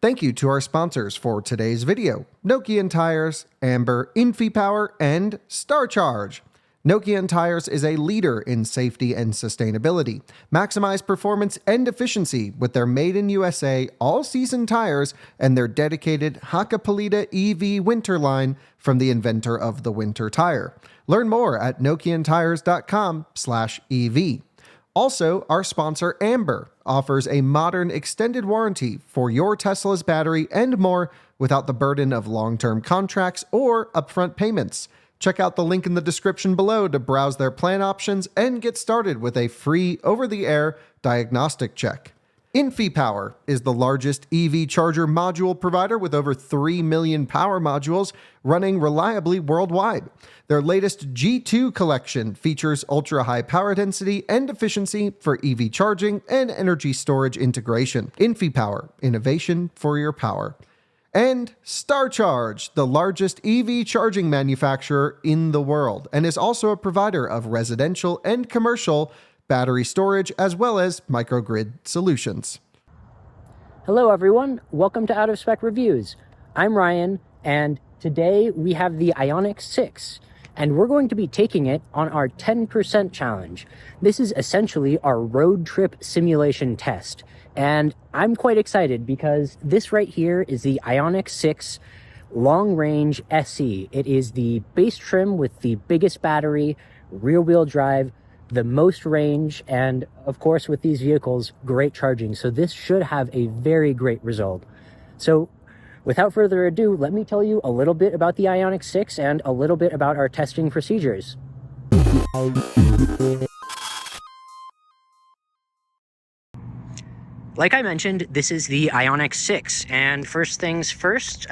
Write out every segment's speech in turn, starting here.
Thank you to our sponsors for today's video, Nokian Tyres, Amber, InfyPower, and StarCharge. Nokian Tyres is a leader in safety and sustainability. Maximize performance and efficiency with their made-in-USA all-season tires and their dedicated Hakkapeliitta EV winter line from the inventor of the winter tire. Learn more at nokiantires.com/EV. Also, our sponsor Amber offers a modern extended warranty for your Tesla's battery and more without the burden of long-term contracts or upfront payments. Check out the link in the description below to browse their plan options and get started with a free over-the-air diagnostic check. InfyPower is the largest EV charger module provider with over 3 million power modules running reliably worldwide. Their latest G2 collection features ultra-high power density and efficiency for EV charging and energy storage integration. InfyPower, innovation for your power. And StarCharge, the largest EV charging manufacturer in the world, and is also a provider of residential and commercial battery storage, as well as microgrid solutions. Hello everyone, welcome to Out of Spec Reviews. I'm Ryan, and today we have the Ioniq 6, and we're going to be taking it on our 10% challenge. This is essentially our road trip simulation test, and I'm quite excited because this right here is the Ioniq 6 Long Range SE. It is the base trim with the biggest battery, rear-wheel drive, the most range, and of course with these vehicles, great charging. So this should have a very great result. So without further ado, let me tell you a little bit about the Ioniq 6 and a little bit about our testing procedures. Like I mentioned, this is the Ioniq 6, and first things first,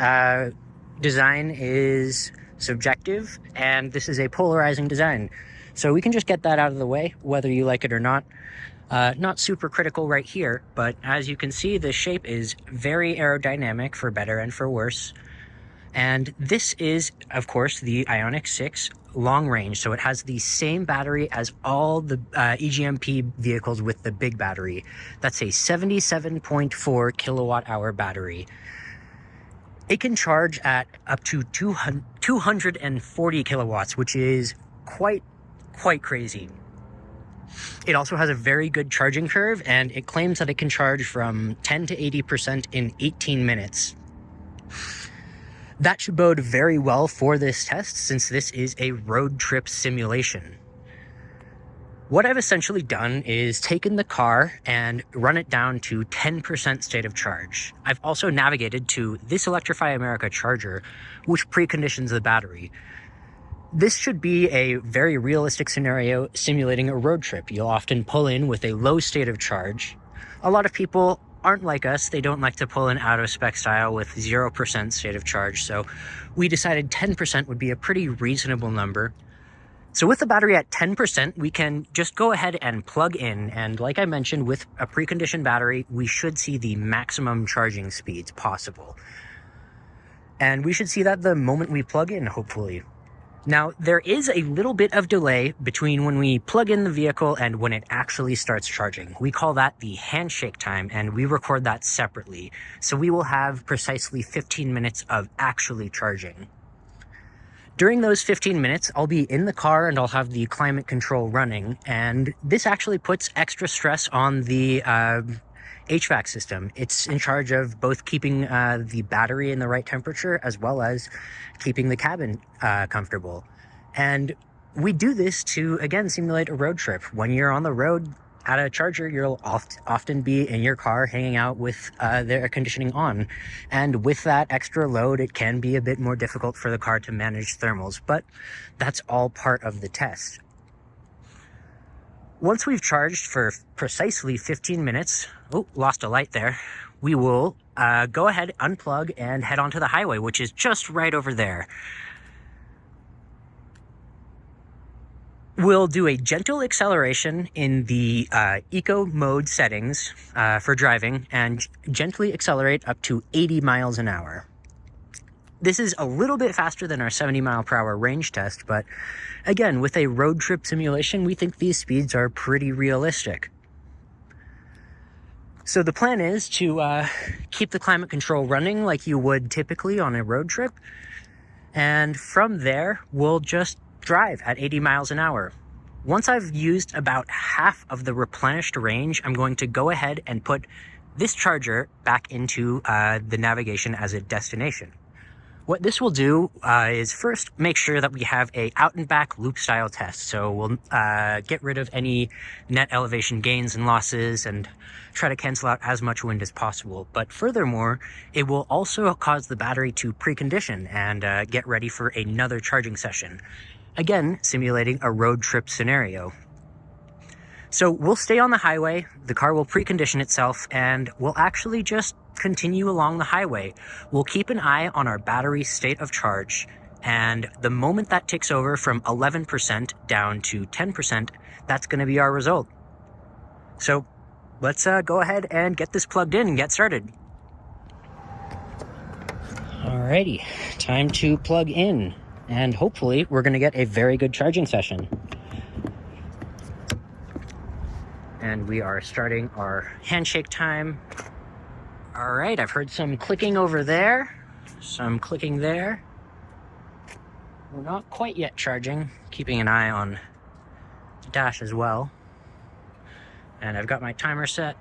design is subjective, and this is a polarizing design. So we can just get that out of the way, whether you like it or not. Not super critical right here, but as you can see, the shape is very aerodynamic for better and for worse. And this is, of course, the Ioniq 6 long range. So it has the same battery as all the EGMP vehicles with the big battery. That's a 77.4 kilowatt hour battery. It can charge at up to 240 kilowatts, which is quite crazy. It also has a very good charging curve, and it claims that it can charge from 10 to 80% in 18 minutes. That should bode very well for this test, since this is a road trip simulation. What I've essentially done is taken the car and run it down to 10% state of charge. I've also navigated to this Electrify America charger, which preconditions the battery. This should be a very realistic scenario simulating a road trip. You'll often pull in with a low state of charge. A lot of people aren't like us. They don't like to pull in out of spec style with 0% state of charge. So we decided 10% would be a pretty reasonable number. So with the battery at 10%, we can just go ahead and plug in. And like I mentioned, with a preconditioned battery, we should see the maximum charging speeds possible. And we should see that the moment we plug in, hopefully. Now, there is a little bit of delay between when we plug in the vehicle and when it actually starts charging. We call that the handshake time, and we record that separately. So we will have precisely 15 minutes of actually charging. During those 15 minutes, I'll be in the car and I'll have the climate control running, and this actually puts extra stress on the HVAC system. It's in charge of both keeping the battery in the right temperature as well as keeping the cabin comfortable. And we do this to, again, simulate a road trip. When you're on the road at a charger, you'll often be in your car hanging out with the air conditioning on. And with that extra load, it can be a bit more difficult for the car to manage thermals, but that's all part of the test. Once we've charged for precisely 15 minutes, oh, lost a light there, we will go ahead, unplug, and head onto the highway, which is just right over there. We'll do a gentle acceleration in the eco mode settings for driving and gently accelerate up to 80 miles an hour. This is a little bit faster than our 70 mile per hour range test, but again, with a road trip simulation, we think these speeds are pretty realistic. So the plan is to keep the climate control running like you would typically on a road trip. And from there, we'll just drive at 80 miles an hour. Once I've used about half of the replenished range, I'm going to go ahead and put this charger back into the navigation as a destination. What this will do is first make sure that we have a out and back loop style test. So we'll get rid of any net elevation gains and losses and try to cancel out as much wind as possible. But furthermore, it will also cause the battery to precondition and get ready for another charging session. Again, simulating a road trip scenario. So we'll stay on the highway, the car will precondition itself, and we'll actually just continue along the highway. We'll keep an eye on our battery state of charge, and the moment that ticks over from 11% down to 10%, that's going to be our result. So let's go ahead and get this plugged in and get started. Alrighty, time to plug in, and hopefully we're going to get a very good charging session. And we are starting our handshake time. All right, I've heard some clicking over there, some clicking there. We're not quite yet charging, keeping an eye on the dash as well. And I've got my timer set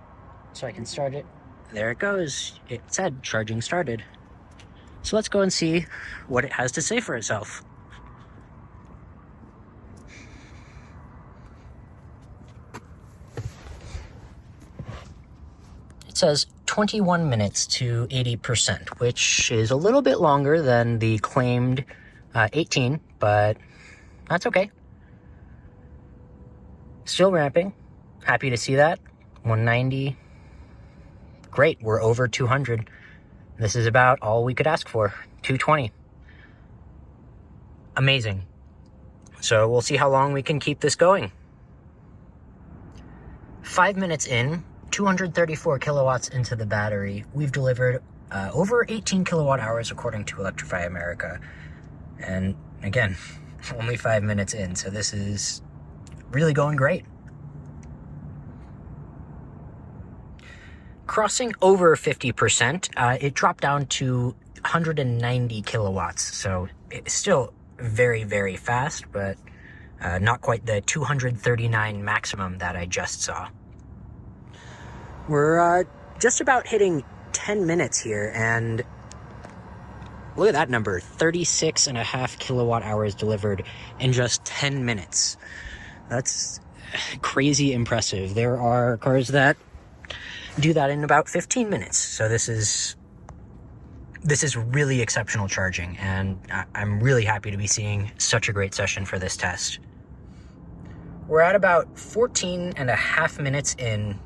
so I can start it. There it goes. It said charging started. So let's go and see what it has to say for itself. It says 21 minutes to 80%, which is a little bit longer than the claimed 18, but that's okay. Still ramping. Happy to see that. 190. Great, we're over 200. This is about all we could ask for. 220. Amazing. So we'll see how long we can keep this going. 5 minutes in, 234 kilowatts into the battery, we've delivered over 18 kilowatt hours according to Electrify America. And again, only 5 minutes in, so this is really going great. Crossing over 50%, it dropped down to 190 kilowatts, so it's still very, very fast, but not quite the 239 maximum that I just saw. We're just about hitting 10 minutes here, and look at that number, 36.5 kilowatt hours delivered in just 10 minutes. That's crazy impressive. There are cars that do that in about 15 minutes, so this is really exceptional charging, and I'm really happy to be seeing such a great session for this test. We're at about 14 and a half minutes in,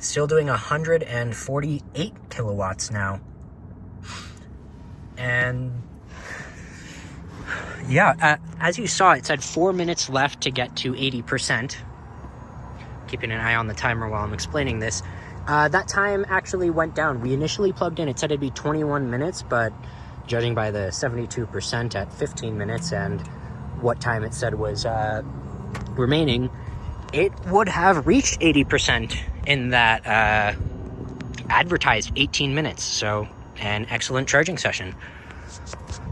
still doing 148 kilowatts now. And yeah, as you saw, it said 4 minutes left to get to 80%. Keeping an eye on the timer while I'm explaining this. That time actually went down. We initially plugged in, it said it'd be 21 minutes, but judging by the 72% at 15 minutes and what time it said was remaining, it would have reached 80% in that advertised 18 minutes. So an excellent charging session.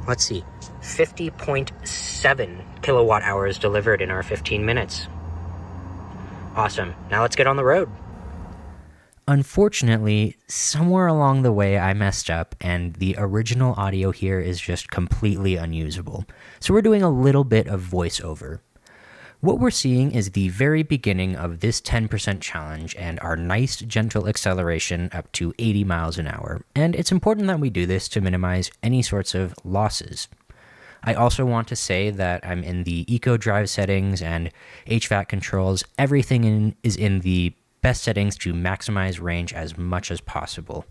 Let's see, 50.7 kilowatt hours delivered in our 15 minutes. Awesome. Now let's get on the road. Unfortunately, somewhere along the way I messed up and the original audio here is just completely unusable. So we're doing a little bit of voiceover. What we're seeing is the very beginning of this 10% challenge and our nice gentle acceleration up to 80 miles an hour. And it's important that we do this to minimize any sorts of losses. I also want to say that I'm in the Eco Drive settings and HVAC controls. Everything is in the best settings to maximize range as much as possible.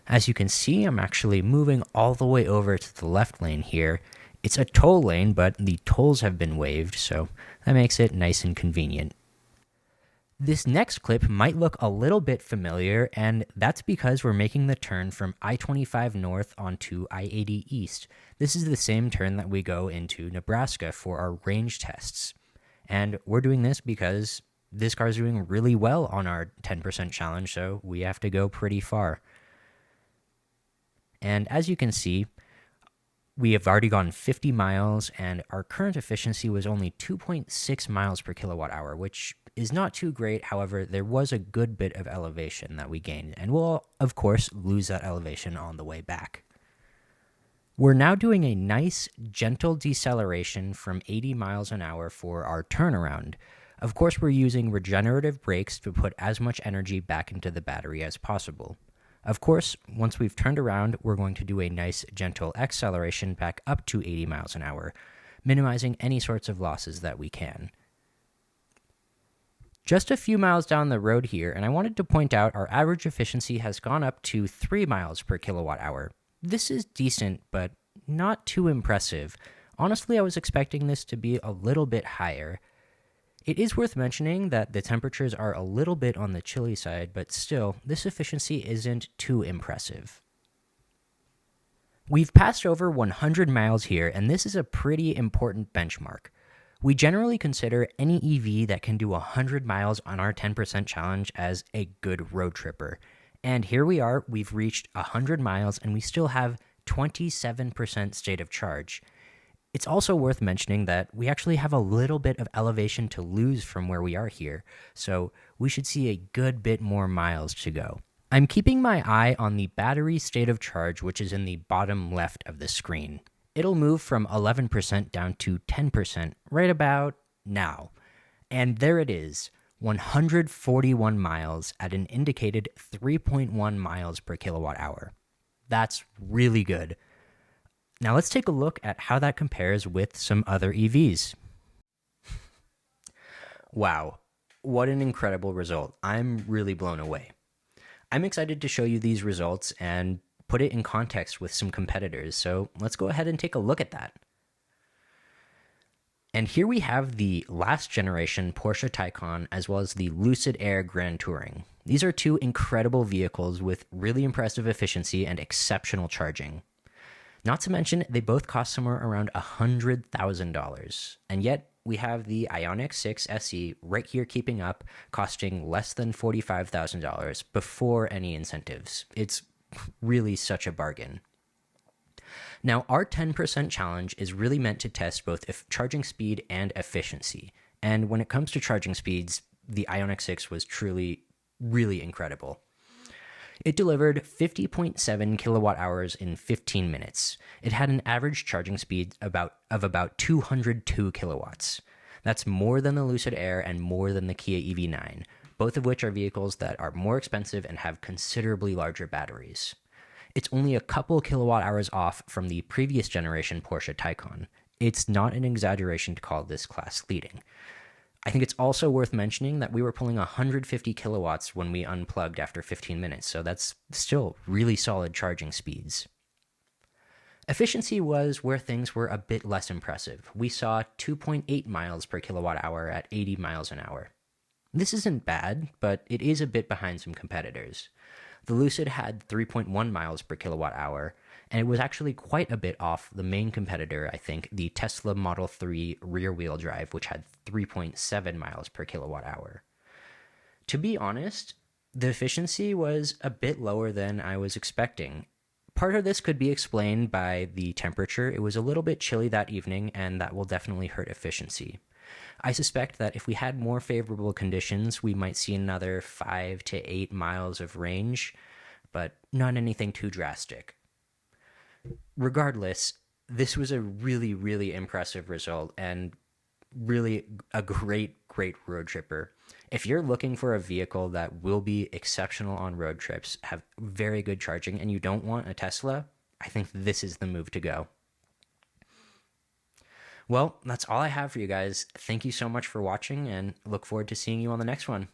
As you can see, I'm actually moving all the way over to the left lane here. It's a toll lane, but the tolls have been waived, so that makes it nice and convenient. This next clip might look a little bit familiar, and that's because we're making the turn from I-25 north onto I-80 east. This is the same turn that we go into Nebraska for our range tests. And we're doing this because this car's doing really well on our 10% challenge, so we have to go pretty far. And as you can see, we have already gone 50 miles, and our current efficiency was only 2.6 miles per kilowatt hour, which is not too great. However, there was a good bit of elevation that we gained, and we'll, of course, lose that elevation on the way back. We're now doing a nice, gentle deceleration from 80 miles an hour for our turnaround. Of course, we're using regenerative brakes to put as much energy back into the battery as possible. Of course, once we've turned around, we're going to do a nice, gentle acceleration back up to 80 miles an hour, minimizing any sorts of losses that we can. Just a few miles down the road here, and I wanted to point out our average efficiency has gone up to 3 miles per kilowatt hour. This is decent, but not too impressive. Honestly, I was expecting this to be a little bit higher. It is worth mentioning that the temperatures are a little bit on the chilly side, but still, this efficiency isn't too impressive. We've passed over 100 miles here, and this is a pretty important benchmark. We generally consider any EV that can do 100 miles on our 10% challenge as a good road tripper. And here we are, we've reached 100 miles, and we still have 27% state of charge. It's also worth mentioning that we actually have a little bit of elevation to lose from where we are here, so we should see a good bit more miles to go. I'm keeping my eye on the battery state of charge, which is in the bottom left of the screen. It'll move from 11% down to 10% right about now. And there it is, 141 miles at an indicated 3.1 miles per kilowatt hour. That's really good. Now let's take a look at how that compares with some other EVs. Wow, what an incredible result. I'm really blown away. I'm excited to show you these results and put it in context with some competitors, so let's go ahead and take a look at that. And here we have the last generation Porsche Taycan as well as the Lucid Air Grand Touring. These are two incredible vehicles with really impressive efficiency and exceptional charging. Not to mention, they both cost somewhere around $100,000. And yet, we have the Ioniq 6 SE right here keeping up, costing less than $45,000 before any incentives. It's really such a bargain. Now, our 10% challenge is really meant to test both charging speed and efficiency. And when it comes to charging speeds, the Ioniq 6 was truly, really incredible. It delivered 50.7 kilowatt hours in 15 minutes. It had an average charging speed of about 202 kilowatts. That's more than the Lucid Air and more than the Kia EV9, both of which are vehicles that are more expensive and have considerably larger batteries. It's only a couple kilowatt hours off from the previous generation Porsche Taycan. It's not an exaggeration to call this class leading. I think it's also worth mentioning that we were pulling 150 kilowatts when we unplugged after 15 minutes, so that's still really solid charging speeds. Efficiency was where things were a bit less impressive. We saw 2.8 miles per kilowatt hour at 80 miles an hour. This isn't bad, but it is a bit behind some competitors. The Lucid had 3.1 miles per kilowatt hour, and it was actually quite a bit off the main competitor, I think, the Tesla Model 3 rear-wheel drive, which had 3.7 miles per kilowatt hour. To be honest, the efficiency was a bit lower than I was expecting. Part of this could be explained by the temperature. It was a little bit chilly that evening, and that will definitely hurt efficiency. I suspect that if we had more favorable conditions, we might see another 5 to 8 miles of range, but not anything too drastic. Regardless, this was a really, really impressive result and really a great road tripper. If you're looking for a vehicle that will be exceptional on road trips, have very good charging, and you don't want a Tesla, I think this is the move to go. Well, that's all I have for you guys. Thank you so much for watching, and look forward to seeing you on the next one.